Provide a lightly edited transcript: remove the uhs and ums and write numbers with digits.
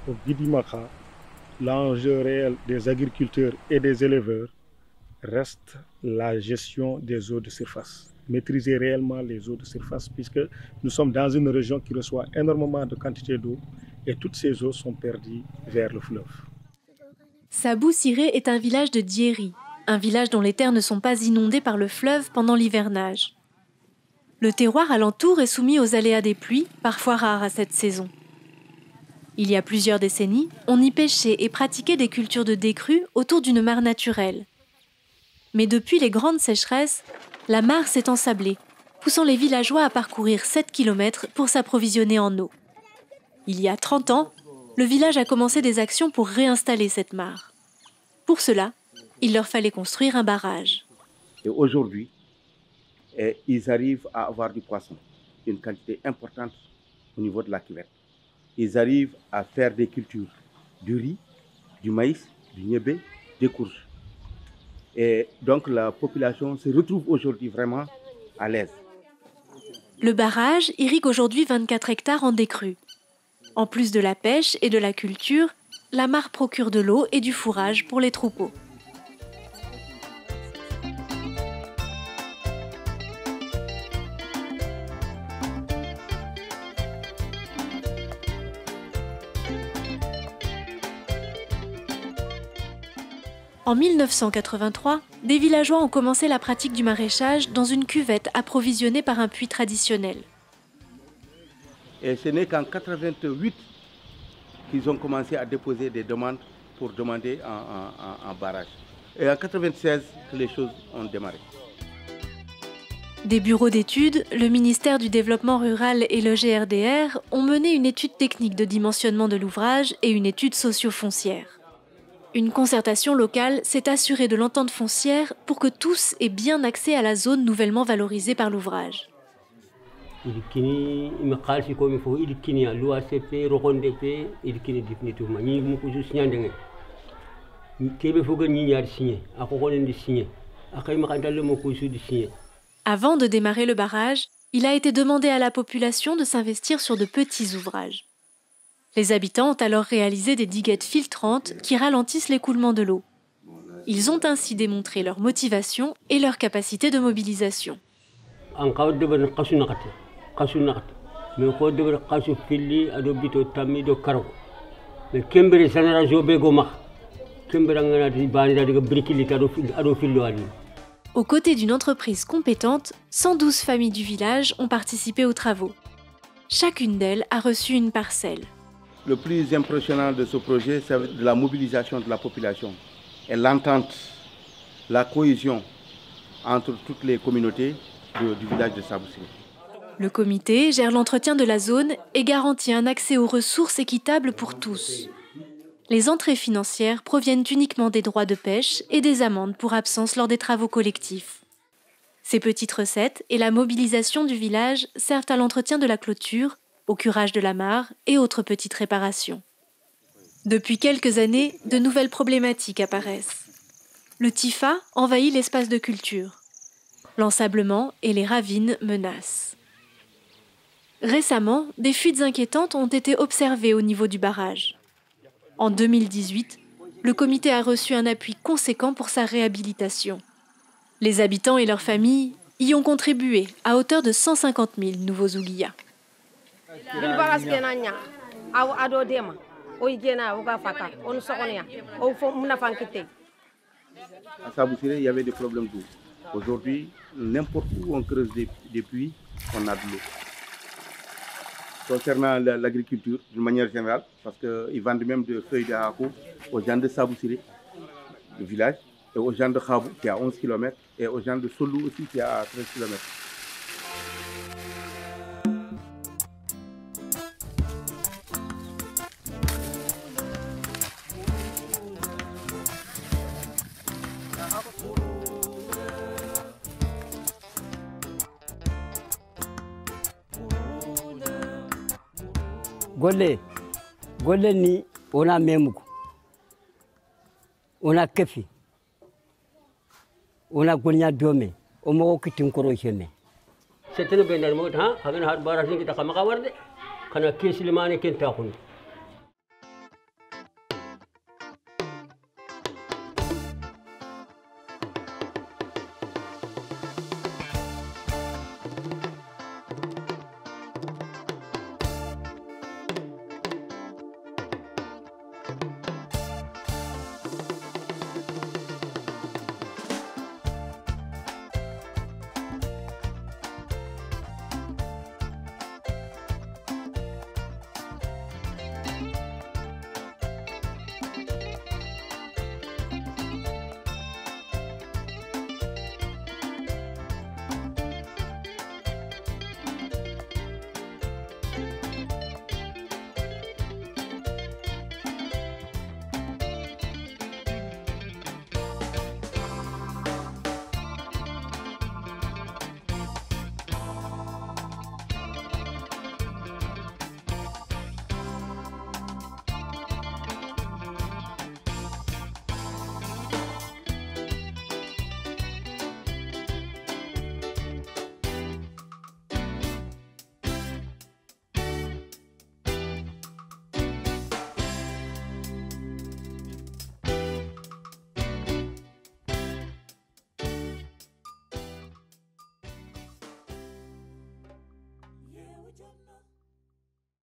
au Bidimaka, l'enjeu réel des agriculteurs et des éleveurs reste la gestion des eaux de surface. Maîtriser réellement les eaux de surface, puisque nous sommes dans une région qui reçoit énormément de quantité d'eau et toutes ces eaux sont perdues vers le fleuve. Sabou Siré est un village de Diéry, un village dont les terres ne sont pas inondées par le fleuve pendant l'hivernage. Le terroir alentour est soumis aux aléas des pluies, parfois rares à cette saison. Il y a plusieurs décennies, on y pêchait et pratiquait des cultures de décrue autour d'une mare naturelle. Mais depuis les grandes sécheresses, la mare s'est ensablée, poussant les villageois à parcourir 7 km pour s'approvisionner en eau. Il y a 30 ans, le village a commencé des actions pour réinstaller cette mare. Pour cela, il leur fallait construire un barrage. Et aujourd'hui, ils arrivent à avoir du poisson, une quantité importante au niveau de la cuvette. Ils arrivent à faire des cultures, du riz, du maïs, du niébé, des courges. Et donc la population se retrouve aujourd'hui vraiment à l'aise. Le barrage irrigue aujourd'hui 24 hectares en décrue. En plus de la pêche et de la culture, la mare procure de l'eau et du fourrage pour les troupeaux. En 1983, des villageois ont commencé la pratique du maraîchage dans une cuvette approvisionnée par un puits traditionnel. Et ce n'est qu'en 1988 qu'ils ont commencé à déposer des demandes pour demander un barrage. Et en 1996 que les choses ont démarré. Des bureaux d'études, le ministère du Développement rural et le GRDR ont mené une étude technique de dimensionnement de l'ouvrage et une étude socio-foncière. Une concertation locale s'est assurée de l'entente foncière pour que tous aient bien accès à la zone nouvellement valorisée par l'ouvrage. Avant de démarrer le barrage, il a été demandé à la population de s'investir sur de petits ouvrages. Les habitants ont alors réalisé des diguettes filtrantes qui ralentissent l'écoulement de l'eau. Ils ont ainsi démontré leur motivation et leur capacité de mobilisation. Aux côtés d'une entreprise compétente, 112 familles du village ont participé aux travaux. Chacune d'elles a reçu une parcelle. Le plus impressionnant de ce projet, c'est la mobilisation de la population et l'entente, la cohésion entre toutes les communautés du village de Sabou Siré. Le comité gère l'entretien de la zone et garantit un accès aux ressources équitable pour tous. Les entrées financières proviennent uniquement des droits de pêche et des amendes pour absence lors des travaux collectifs. Ces petites recettes et la mobilisation du village servent à l'entretien de la clôture, au curage de la mare et autres petites réparations. Depuis quelques années, de nouvelles problématiques apparaissent. Le Tifa envahit l'espace de culture. L'ensablement et les ravines menacent. Récemment, des fuites inquiétantes ont été observées au niveau du barrage. En 2018, le comité a reçu un appui conséquent pour sa réhabilitation. Les habitants et leurs familles y ont contribué à hauteur de 150 000 nouveaux ouguiyas. À Sabou Siré, il y avait des problèmes d'eau. Aujourd'hui, n'importe où on creuse des puits, on a de l'eau. Concernant l'agriculture, d'une manière générale, parce qu'ils vendent même des feuilles de hako aux gens de Sabou Siré, le village, et aux gens de Khabou, qui est à 11 km, et aux gens de Solou aussi, qui est à 13 km. golle ni ona memugo ona kefi ona golnya dome o mo kitin koro jeme setene benal mo ha hagen har barajin kita kama kawarde kana keslimane kenta khun